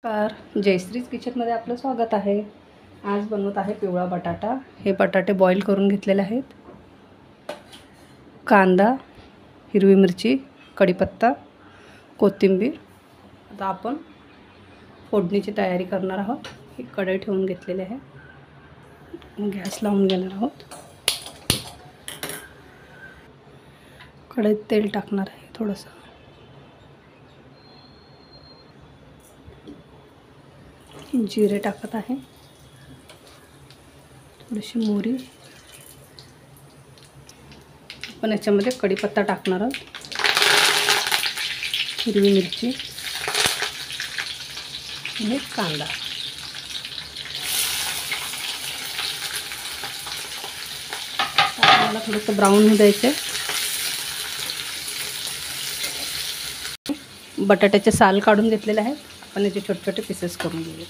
नमस्कार, जयश्रीज किचनमध्ये आपलं स्वागत आहे। आज बनवत आहे पिवळा बटाटा। हे बटाटे बॉईल करून घेतलेले आहेत। कांदा, हिरवी मिरची, कढीपत्ता, कोथिंबीर। आता आपण फोडणीची तयारी करणार आहोत। ही कढई ठेवून घेतलेली आहे। गॅस लावून घेणार आहोत। कढईत तेल टाकणार आहे थोडंसं। जिरे टाकत आहे, थोडीशी मोहरी। आपण याच्यामध्ये कढीपत्ता टाकणार आहोत, हिरवी मिरची आणि कांदा। आपल्याला थोडंसं ब्राऊन होऊ द्यायचं। बटाट्याचे साल काढून घेतलेले आहेत। आपण याचे छोटे छोटे पीसेस करून घेऊया।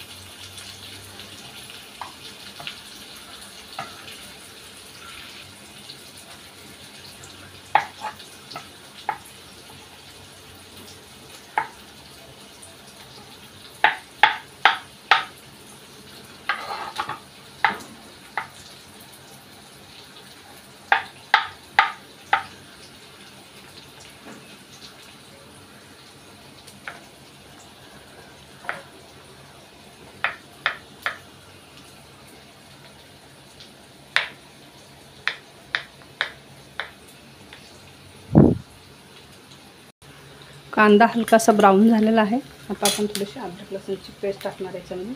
कांदा हलकासा ब्राऊन झालेला आहे। आता आपण थोडीशी अद्रक लसूणची पेस्ट टाकणार याच्यामध्ये।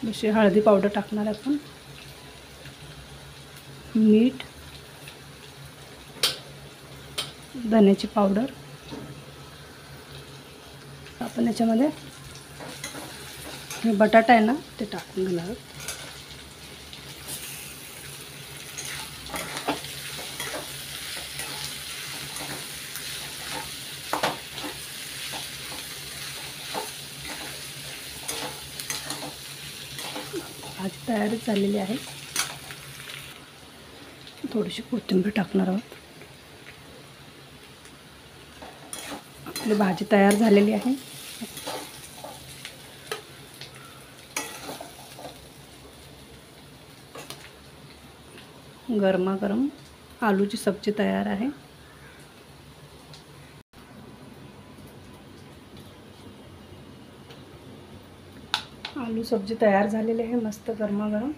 थोडीशी हळदी पावडर टाकणार आपण, मीठ, धन्याची पावडर। आपण याच्यामध्ये हे बटाटा आहे ना ते टाकून घेणार आहोत। भाजी तयार झालेली आहे। थोडीशी कोथिंबीर टाकणार आहोत। आपली भाजी तयार झालेली आहे। गरमागरम आलूची सब्जी तयार आहे। आलू सब्जी तयार झालेली आहे, मस्त गरमागरम।